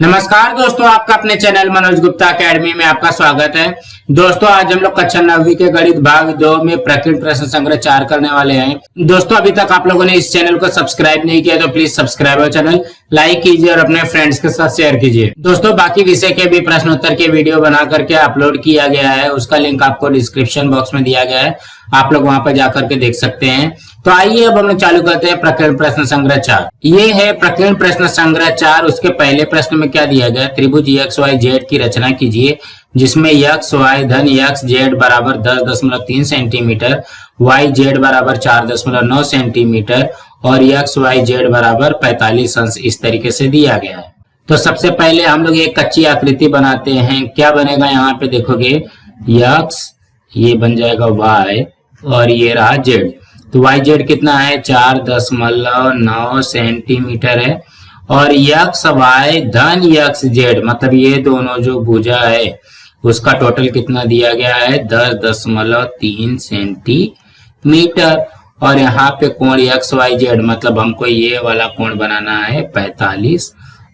नमस्कार दोस्तों, आपका अपने चैनल मनोज गुप्ता एकेडमी में आपका स्वागत है। दोस्तों आज हम लोग कक्षा 9वीं के गणित भाग 2 में प्रकीर्ण प्रश्न संग्रह 4 करने वाले हैं। दोस्तों अभी तक आप लोगों ने इस चैनल को सब्सक्राइब नहीं किया तो प्लीज सब्सक्राइब हो चैनल, लाइक कीजिए और अपने फ्रेंड्स के साथ शेयर कीजिए। दोस्तों बाकी विषय के भी प्रश्नोत्तर के वीडियो बना करके अपलोड किया गया है, उसका लिंक आपको डिस्क्रिप्शन बॉक्स में दिया गया है, आप लोग वहां पर जाकर के देख सकते हैं। तो आइए अब हम लोग चालू करते हैं प्रकीर्ण प्रश्न संग्रह 4। ये है प्रकीर्ण प्रश्न संग्रह 4। उसके पहले प्रश्न में क्या दिया गया, त्रिभुज एक्स वाई जेड की रचना कीजिए जिसमें एक्स वाई धन एक्स जेड बराबर 10.3 सेंटीमीटर, वाई जेड बराबर 4.9 सेंटीमीटर और एक्स वाई जेड बराबर 45 अंश इस तरीके से दिया गया है। तो सबसे पहले हम लोग एक कच्ची आकृति बनाते हैं। क्या बनेगा, यहाँ पे देखोगे एक्स, ये बन जाएगा वाई और ये रहा जेड। तो वाई जेड कितना है, 4.9 सेंटीमीटर है और एक्स वाई धन एक्स जेड मतलब ये दोनों जो भुजा है उसका टोटल कितना दिया गया है, 10.3 सेंटीमीटर। और यहाँ पे कोण एक्स वाई जेड मतलब हमको ये वाला कोण बनाना है 45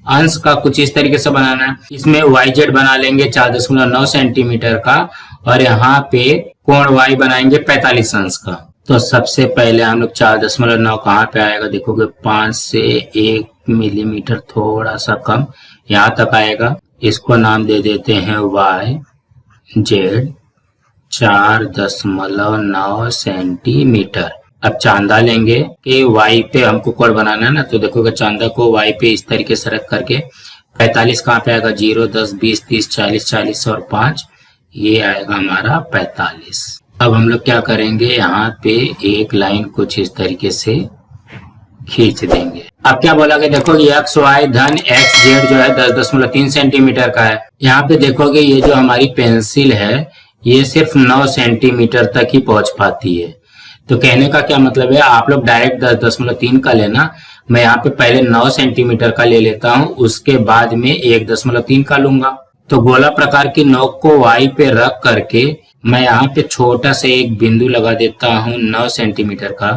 अंश का, कुछ इस तरीके से बनाना है। इसमें वाई जेड बना लेंगे 4.9 सेंटीमीटर का और यहाँ पे कोण वाई बनाएंगे 45 अंश का। तो सबसे पहले हम लोग 4.9 कहाँ पे आएगा, देखोगे 5 से 1 मिलीमीटर थोड़ा सा कम यहाँ तक आएगा। इसको नाम दे देते हैं वाई जेड 4.9 सेंटीमीटर। अब चांदा लेंगे कि वाई पे हमको कोण बनाना है ना, तो देखोगे चांदा को वाई पे इस तरीके से रख करके 45 कहाँ पे आएगा, 0, 10, 20, 30, 40, 40 और 5 ये आएगा हमारा 45। अब हम लोग क्या करेंगे, यहाँ पे एक लाइन कुछ इस तरीके से खींच देंगे। अब क्या बोला कि देखो एक्स वाई धन एक्स जेड जो है 10.3 सेंटीमीटर का है। यहाँ पे देखोगे ये जो हमारी पेंसिल है ये सिर्फ 9 सेंटीमीटर तक ही पहुंच पाती है। तो कहने का क्या मतलब है, आप लोग डायरेक्ट 10.3 का लेना, मैं यहाँ पे पहले 9 सेंटीमीटर का ले लेता हूँ, उसके बाद में 1.3 का लूंगा। तो गोला प्रकार की नोक को वाई पे रख करके मैं यहाँ पे छोटा सा एक बिंदु लगा देता हूँ 9 सेंटीमीटर का।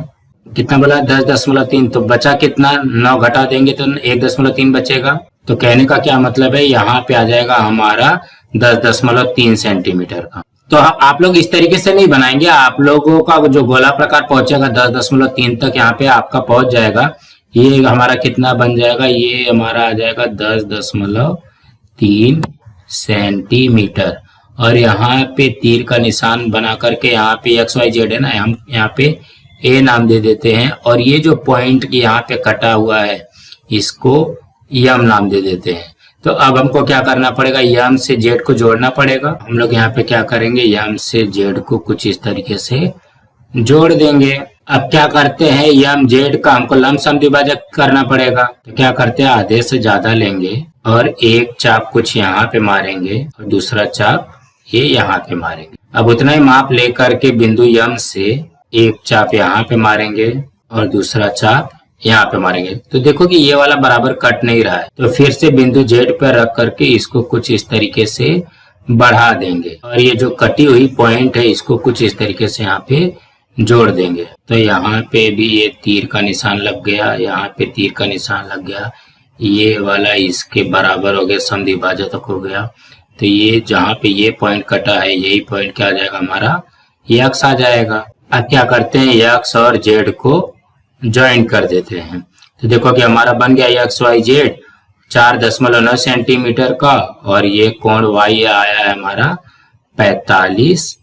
कितना बोला, 10.3, तो बचा कितना, 9 घटा देंगे तो 1.3 बचेगा। तो कहने का क्या मतलब है, यहाँ पे आ जाएगा हमारा 10.3 सेंटीमीटर का। तो आप लोग इस तरीके से नहीं बनाएंगे, आप लोगों का जो गोला प्रकार पहुंचेगा 10.3 तक यहाँ पे आपका पहुंच जाएगा। ये हमारा कितना बन जाएगा, ये हमारा आ जाएगा 10.3 सेंटीमीटर। और यहाँ पे तीर का निशान बना करके यहाँ पे एक्स वाई जेड है ना, हम यहाँ पे ए नाम दे देते हैं और ये जो पॉइंट यहाँ पे कटा हुआ है इसको यम नाम दे देते हैं। तो अब हमको क्या करना पड़ेगा, यम से जेड को जोड़ना पड़ेगा। हम लोग यहाँ पे क्या करेंगे, यम से जेड को कुछ इस तरीके से जोड़ देंगे। अब क्या करते हैं, यम जेड का हमको लमसम द्विभाजक करना पड़ेगा। तो क्या करते हैं, आधे से ज्यादा लेंगे और एक चाप कुछ यहाँ पे मारेंगे और दूसरा चाप ये यहाँ पे मारेंगे। अब उतना ही माप लेकर के बिंदु यम से एक चाप यहाँ पे मारेंगे और दूसरा चाप यहाँ पे मारेंगे। तो देखो कि ये वाला बराबर कट नहीं रहा है, तो फिर से बिंदु जेड पर रख करके इसको कुछ इस तरीके से बढ़ा देंगे और ये जो कटी हुई पॉइंट है इसको कुछ इस तरीके से यहाँ पे जोड़ देंगे। तो यहाँ पे भी ये तीर का निशान लग गया, यहाँ पे तीर का निशान लग गया, ये वाला इसके बराबर हो गया, समद्विभाजक हो गया। तो ये जहाँ पे ये पॉइंट कटा है यही पॉइंट क्या आ जाएगा, हमारा एक्स आ जाएगा। अब क्या करते हैं, एक्स और जेड को ज्वाइन कर देते हैं। तो देखो कि हमारा बन गया एक्स वाई जेड 4.9 सेंटीमीटर का और ये कोण वाई आया है हमारा 45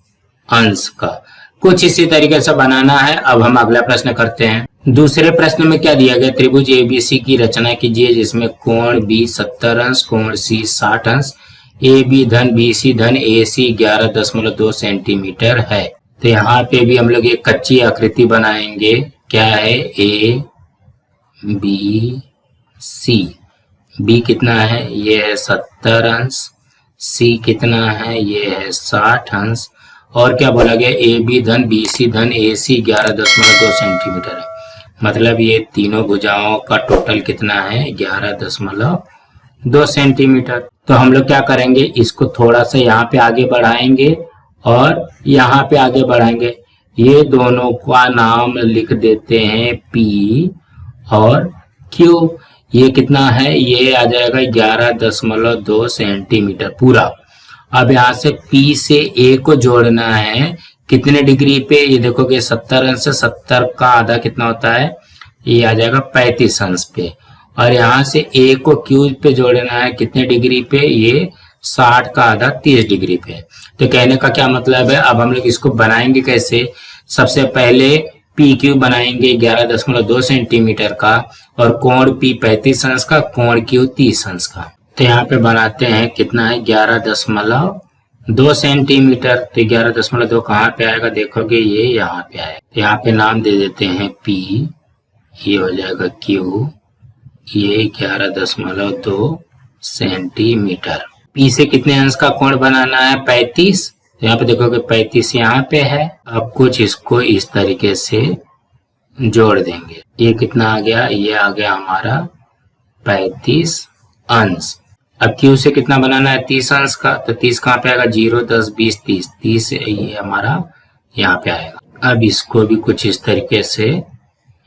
अंश का। कुछ इसी तरीके से बनाना है। अब हम अगला प्रश्न करते हैं। दूसरे प्रश्न में क्या दिया गया, त्रिभुज एबीसी की रचना कीजिए जिसमें कोण बी 70 अंश, कोण सी 60 अंश, ए बी धन बी सी धन ए सी 11.2 सेंटीमीटर है। तो यहाँ पे भी हम लोग एक कच्ची आकृति बनाएंगे। क्या है, ए बी सी, बी कितना है, ये है 70 अंश, सी कितना है, ये है 60 अंश और क्या बोला गया, ए बी धन बी सी धन ए सी 11.2 सेंटीमीटर है। मतलब ये तीनों भुजाओं का टोटल कितना है, 11.2 सेंटीमीटर। तो हम लोग क्या करेंगे, इसको थोड़ा सा यहाँ पे आगे बढ़ाएंगे और यहाँ पे आगे बढ़ाएंगे। ये दोनों का नाम लिख देते हैं P और Q। ये कितना है, ये आ जाएगा 11.2 सेंटीमीटर पूरा। अब यहाँ से P से A को जोड़ना है कितने डिग्री पे, ये देखोगे 70 अंश से 70 का आधा कितना होता है, ये आ जाएगा 35 अंश पे। और यहाँ से A को Q पे जोड़ना है कितने डिग्री पे, ये 60 का आधा 30 डिग्री पे। तो कहने का क्या मतलब है, अब हम लोग इसको बनाएंगे कैसे, सबसे पहले PQ बनाएंगे 11.2 सेंटीमीटर का और कोण P 35 अंश का, कोण Q 30 अंश का। तो यहाँ पे बनाते हैं कितना है 11.2 सेंटीमीटर। तो 11.2 कहाँ पे आएगा, देखोगे ये यहाँ पे आएगा। तो यहाँ पे नाम दे देते हैं P, ये हो जाएगा Q, ये 11.2 सेंटीमीटर। P से कितने अंश का कोण बनाना है, 35। तो यहाँ पे देखोगे 35 यहाँ पे है। अब कुछ इसको इस तरीके से जोड़ देंगे, ये कितना आ गया, ये आ गया हमारा 35 अंश। अब Q से कितना बनाना है, 30 अंश का। तो 30 कहाँ पे आएगा, 0, 10, 20, 30, 30 ये हमारा यहाँ पे आएगा। अब इसको भी कुछ इस तरीके से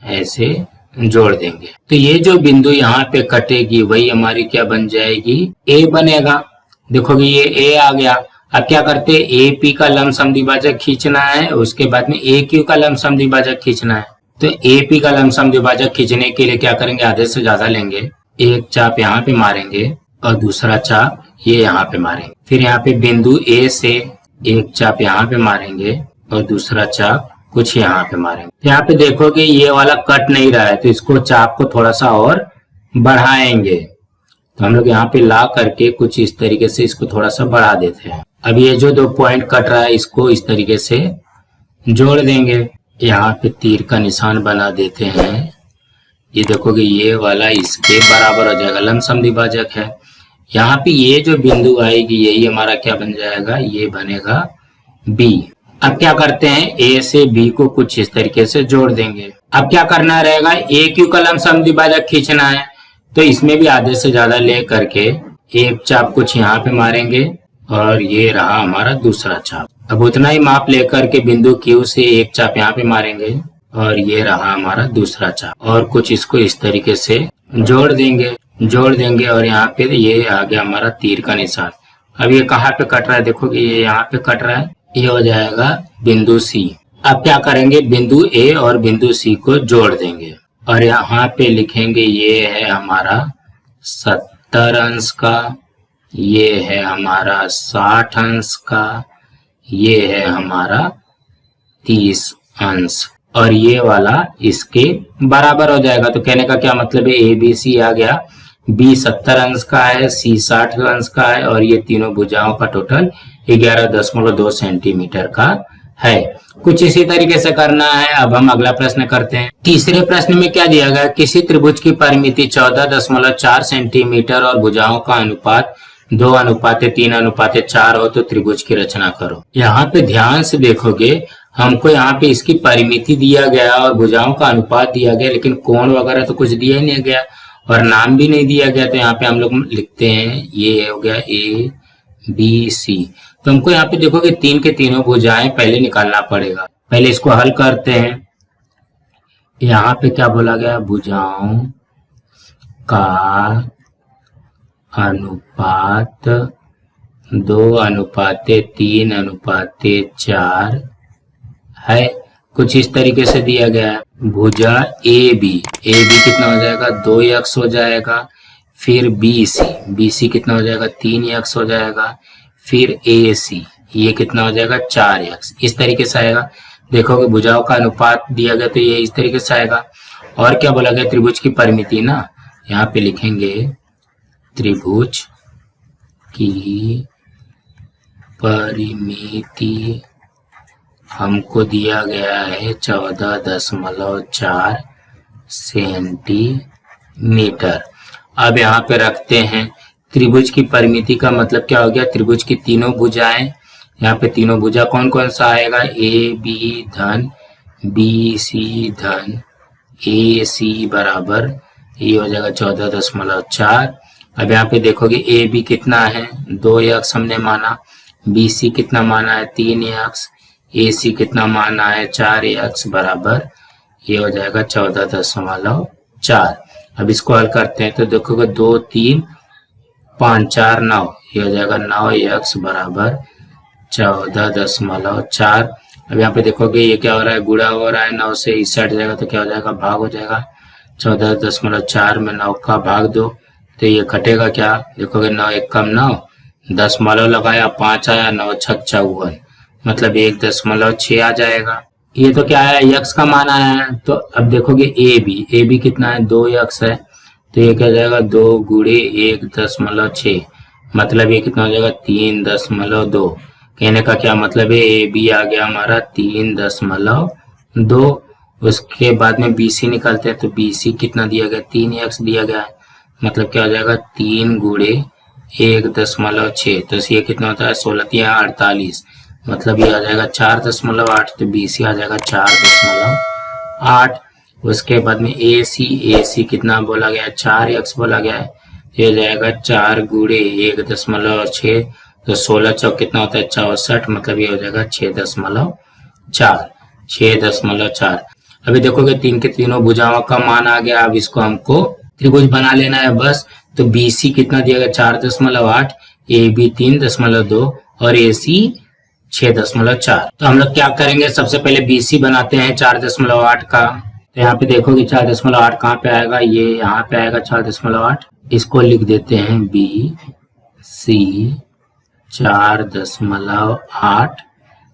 ऐसे जोड़ देंगे। तो ये जो बिंदु यहाँ पे कटेगी वही हमारी क्या बन जाएगी, A बनेगा। देखोगे ये A आ गया। अब क्या करते हैं, AP का लंब समद्विभाजक खींचना है, उसके बाद में AQ का लंब समद्विभाजक खींचना है। तो AP का लंब समद्विभाजक खींचने के लिए क्या करेंगे, आधे से ज्यादा लेंगे, एक चाप यहाँ पे मारेंगे और दूसरा चाप ये यहाँ पे मारेंगे। फिर यहाँ पे बिंदु A से एक चाप यहाँ पे मारेंगे और दूसरा चाप कुछ यहाँ पे मारेंगे। यहाँ पे देखोगे ये वाला कट नहीं रहा है, तो इसको चाप को थोड़ा सा और बढ़ाएंगे। तो हम लोग यहाँ पे ला करके कुछ इस तरीके से इसको थोड़ा सा बढ़ा देते हैं। अब ये जो 2 पॉइंट कट रहा है इसको इस तरीके से जोड़ देंगे। यहाँ पे तीर का निशान बना देते हैं। ये देखोगे ये वाला इसके बराबर हो जाएगा, लंब समद्विभाजक है। यहाँ पे ये जो बिंदु आएगी यही हमारा क्या बन जाएगा, ये बनेगा B। अब क्या करते हैं, A से B को कुछ इस तरीके से जोड़ देंगे। अब क्या करना रहेगा, AQ का लंब समद्विभाजक खींचना है। तो इसमें भी आधे से ज्यादा ले करके एक चाप कुछ यहाँ पे मारेंगे और ये रहा हमारा दूसरा चाप। अब उतना ही माप लेकर के बिंदु Q से एक चाप यहाँ पे मारेंगे और ये रहा हमारा दूसरा चाप, और कुछ इसको इस तरीके से जोड़ देंगे और यहाँ पे ये आ गया हमारा तीर का निशान। अब ये कहाँ पे कट रहा है, देखोगे ये यहाँ पे कट रहा है, ये हो जाएगा बिंदु C। अब क्या करेंगे, बिंदु A और बिंदु C को जोड़ देंगे और यहाँ पे लिखेंगे ये है हमारा 70 अंश का, ये है हमारा 60 अंश का, ये है हमारा 30 अंश और ये वाला इसके बराबर हो जाएगा। तो कहने का क्या मतलब है, ABC आ गया, B 70 अंश का है, C 60 अंश का है और ये तीनों भुजाओं का टोटल 11.2 सेंटीमीटर का है। कुछ इसी तरीके से करना है। अब हम अगला प्रश्न करते हैं। तीसरे प्रश्न में क्या दिया गया, किसी त्रिभुज की परिमिति 14.4 सेंटीमीटर और भुजाओं का अनुपात 2:3:4 हो तो त्रिभुज की रचना करो। यहाँ पे ध्यान से देखोगे, हमको यहाँ पे इसकी परिमिति दिया गया और भुजाओं का अनुपात दिया गया, लेकिन कोण वगैरह तो कुछ दिया ही नहीं गया और नाम भी नहीं दिया गया। तो यहाँ पे हम लोग लिखते हैं, ये हो गया ABC। तो हमको यहाँ पे देखोगे तीन के तीनों भुजाएं पहले निकालना पड़ेगा। पहले इसको हल करते हैं। यहाँ पे क्या बोला गया, भुजाओं का अनुपात 2:3:4 है, कुछ इस तरीके से दिया गया है। भुजा AB कितना हो जाएगा, 2x हो जाएगा। फिर BC कितना हो जाएगा, 3x हो जाएगा। फिर AC ये कितना हो जाएगा, 4x। इस तरीके से आएगा। देखोगे भुजाओं का अनुपात दिया गया तो ये इस तरीके से आएगा। और क्या बोला गया, त्रिभुज की परिमिति ना, यहाँ पे लिखेंगे त्रिभुज की परिमिति हमको दिया गया है 14.4 सेंटीमीटर। अब यहाँ पे रखते हैं त्रिभुज की परिमिति का मतलब क्या हो गया, त्रिभुज की तीनों भुजाएं। यहाँ पे तीनों भुजा कौन कौन सा आएगा, AB धन BC धन AC बराबर ये हो जाएगा 14.4। अब यहाँ पे देखोगे AB कितना है, 2x हमने माना। BC कितना माना है, 3x। AC कितना माना है, 4x बराबर ये हो जाएगा 14.4। 4। अब इसको हल करते हैं तो देखोगे 2 3 5 4 9, ये हो जाएगा 9x बराबर 14.4। अब यहाँ पे देखोगे ये क्या हो रहा है, गुणा हो रहा है 9 से, इस साइड जाएगा तो क्या हो जाएगा, भाग हो जाएगा। 14.4 में 9 का भाग दो तो ये कटेगा क्या, देखोगे 9 1 कम 9, 10 लगाया 5 आया, 9 छक 54, मतलब 1.6 आ जाएगा। ये तो क्या है, x का मान आया है। तो अब देखोगे ए बी कितना है, 2x है, तो ये क्या हो जाएगा 2 गुणे 1.6, मतलब ये कितना हो जाएगा 3.2। कहने का क्या मतलब है, ए बी आ गया हमारा 3.2। उसके बाद में बी सी निकालते हैं तो बी सी कितना दिया गया, 3x दिया गया है, मतलब क्या हो जाएगा 3 गुणे 1.6, तो ये कितना होता है 16×48, मतलब ये आ जाएगा 4.8, तो बी सी आ जाएगा 4.8। उसके बाद में ए सी कितना बोला गया है, 4x बोला गया है, ये हो जाएगा 4 गुणे 1.6, तो 16 चौक कितना होता है 64, मतलब ये हो जाएगा 6.4। अभी देखोगे तीन के तीनों भुजाओं का मान आ गया। अब इसको हमको त्रिभुज बना लेना है बस। तो बी सी कितना दिया गया 4.8, ए बी 3.2 और ए सी 6.4। तो हम लोग क्या करेंगे, सबसे पहले बी सी बनाते हैं 4.8 का। तो यहाँ पे देखोगे 4.8 कहाँ पे आएगा, ये यहाँ पे आएगा 4.8। इसको लिख देते हैं बी सी 4.8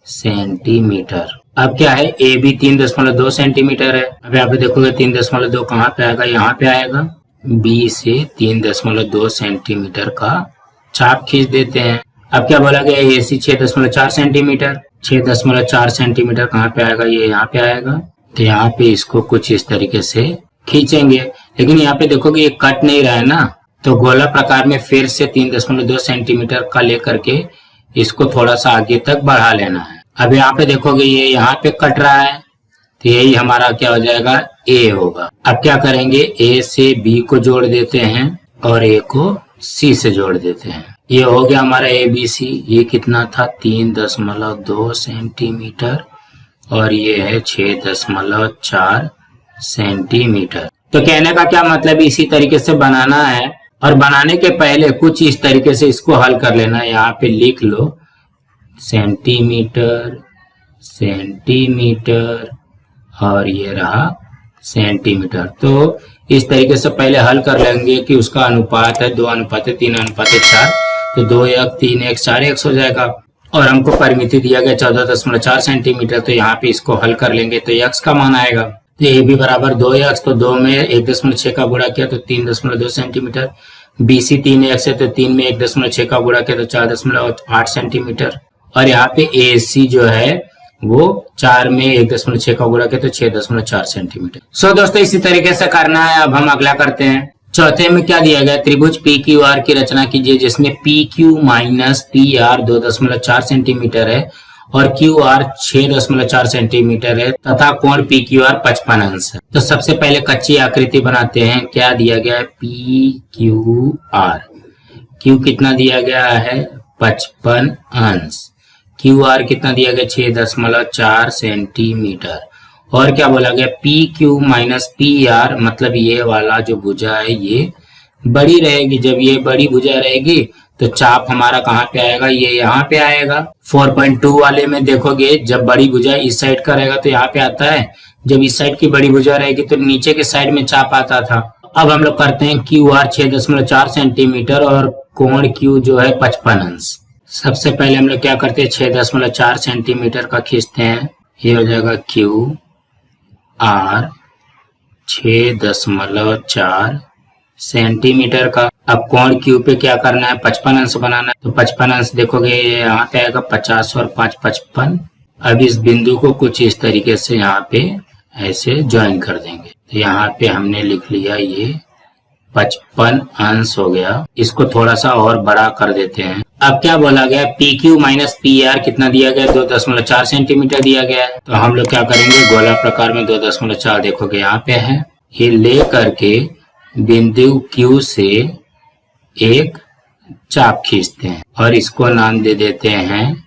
सेंटीमीटर। अब क्या है, ए बी 3.2 सेंटीमीटर है। अब यहाँ पे देखोगे 3.2 कहाँ पे आएगा, यहाँ पे आएगा। बी से 3.2 सेंटीमीटर का चाप खींच देते हैं। अब क्या बोला गया, ए सी 6.4 सेंटीमीटर, 6.4 सेंटीमीटर कहाँ पे आएगा, ये यहाँ पे आएगा। तो यहाँ पे इसको कुछ इस तरीके से खींचेंगे, लेकिन यहाँ पे देखोगे ये कट नहीं रहा है ना, तो गोला प्रकार में फिर से 3.2 सेंटीमीटर का लेकर के इसको थोड़ा सा आगे तक बढ़ा लेना है। अब यहाँ पे देखोगे ये यहाँ पे कट रहा है, तो यही हमारा क्या हो जाएगा, ए होगा। अब क्या करेंगे, ए से बी को जोड़ देते हैं और ए को सी से जोड़ देते हैं। ये हो गया हमारा ए बी सी। ये कितना था 3.2 सेंटीमीटर और ये है 6.4 सेंटीमीटर। तो कहने का क्या मतलब, इसी तरीके से बनाना है और बनाने के पहले कुछ इस तरीके से इसको हल कर लेना है। यहाँ पे लिख लो सेंटीमीटर सेंटीमीटर और ये रहा सेंटीमीटर। तो इस तरीके से पहले हल कर लेंगे कि उसका अनुपात है 2:3:4, तो 2x 3x 4x हो जाएगा और हमको परिमिति दिया गया 14.4 सेंटीमीटर। तो यहाँ पे इसको हल कर लेंगे तो x का मान आएगा, तो ए बी बराबर 2x, तो 2 में 1.6 का गुणा किया तो 3.2 सेंटीमीटर। बी सी 3x है, तो 3 में 1.6 का गुणा किया तो 4.8 सेंटीमीटर। और यहाँ पे ए सी जो है वो 4 में 1.6 का गुणा किया तो 6.4 सेंटीमीटर। सो दोस्तों इसी तरीके से करना है। अब हम अगला करते हैं। चौथे में क्या दिया गया, त्रिभुज पी क्यू आर की रचना कीजिए जिसमें P Q minus P R 2.4 centimetre है और क्यू आर 6.4 सेंटीमीटर है तथा कोण पी क्यू आर 55 अंश है। तो सबसे पहले कच्ची आकृति बनाते हैं। क्या दिया गया है, पी क्यू आर, क्यू कितना दिया गया है 55 अंश, क्यू आर कितना दिया गया 6.4 सेंटीमीटर और क्या बोला गया P Q minus P R, मतलब ये वाला जो भुजा है ये बड़ी रहेगी। जब ये बड़ी भुजा रहेगी तो चाप हमारा कहाँ पे आएगा, ये यहाँ पे आएगा। 4.2 वाले में देखोगे जब बड़ी भुजा इस साइड का रहेगा तो यहाँ पे आता है, जब इस साइड की बड़ी भुजा रहेगी तो नीचे के साइड में चाप आता था। अब हम लोग करते हैं क्यू आर 6.4 सेंटीमीटर और कोण क्यू जो है 55 अंश। सबसे पहले हम लोग क्या करते हैं 6.4 सेंटीमीटर का खींचते हैं, ये हो जाएगा क्यू आर 6.4 सेंटीमीटर का। अब कोण क्यू पे क्या करना है 55 अंश बनाना है, तो 55 अंश देखोगे यहाँ पे आएगा 50 और 5 55। अब इस बिंदु को कुछ इस तरीके से यहाँ पे ऐसे ज्वाइन कर देंगे। तो यहाँ पे हमने लिख लिया ये 55 अंश हो गया। इसको थोड़ा सा और बड़ा कर देते हैं। अब क्या बोला गया P Q minus P R कितना दिया गया 2.4 सेंटीमीटर दिया गया है। तो हम लोग क्या करेंगे गोला प्रकार में 2.4 देखोगे यहाँ पे है, ये ले करके बिंदु क्यू से एक चाप खींचते हैं और इसको नाम दे देते हैं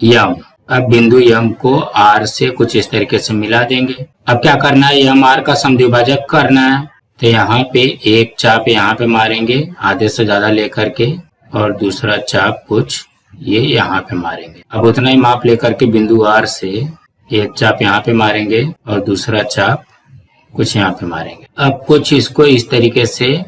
यम। अब बिंदु यम को आर से कुछ इस तरीके से मिला देंगे। अब क्या करना है, यम आर का समद्विभाजक करना है। तो यहाँ पे एक चाप यहाँ पे मारेंगे आधे से ज्यादा लेकर के, और दूसरा चाप कुछ ये यहाँ पे मारेंगे। अब उतना ही माप लेकर के बिंदु R से एक चाप यहाँ पे मारेंगे और दूसरा चाप कुछ यहाँ पे मारेंगे। अब कुछ इसको इस तरीके से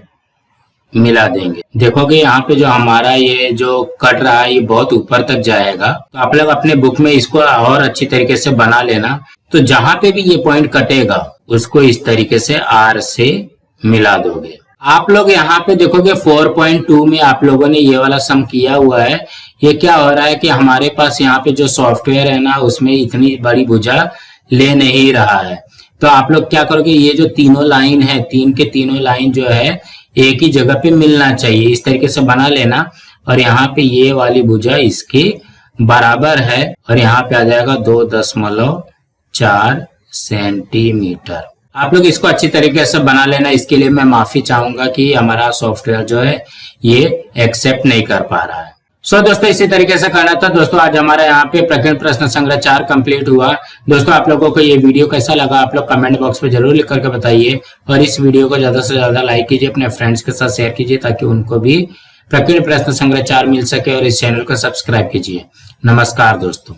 मिला देंगे। देखोगे यहाँ पे जो हमारा ये जो कट रहा है ये बहुत ऊपर तक जाएगा। तो आप लोग अपने बुक में इसको और अच्छी तरीके से बना लेना। तो जहां पे भी ये पॉइंट कटेगा उसको इस तरीके से R से मिला दोगे। आप लोग यहाँ पे देखोगे 4.2 में आप लोगों ने ये वाला सम किया हुआ है। ये क्या हो रहा है कि हमारे पास यहाँ पे जो सॉफ्टवेयर है ना उसमें इतनी बड़ी भुजा ले नहीं रहा है। तो आप लोग क्या करोगे, ये जो तीनों लाइन है, तीन के तीनों लाइन जो है एक ही जगह पे मिलना चाहिए, इस तरीके से बना लेना। और यहाँ पे ये वाली भुजा इसके बराबर है और यहाँ पे आ जाएगा 2.4 सेंटीमीटर। आप लोग इसको अच्छी तरीके से बना लेना। इसके लिए मैं माफी चाहूंगा कि हमारा सॉफ्टवेयर जो है ये एक्सेप्ट नहीं कर पा रहा है। सो दोस्तों इसी तरीके से करना था। दोस्तों आज हमारा यहाँ पे प्रकीर्ण प्रश्न संग्रह 4 कंप्लीट हुआ। दोस्तों आप लोगों को ये वीडियो कैसा लगा आप लोग कमेंट बॉक्स में जरूर लिख करके बताइए, और इस वीडियो को ज्यादा से ज्यादा लाइक कीजिए, अपने फ्रेंड्स के साथ शेयर कीजिए ताकि उनको भी प्रकीर्ण प्रश्न संग्रह 4 मिल सके, और इस चैनल को सब्सक्राइब कीजिए। नमस्कार दोस्तों।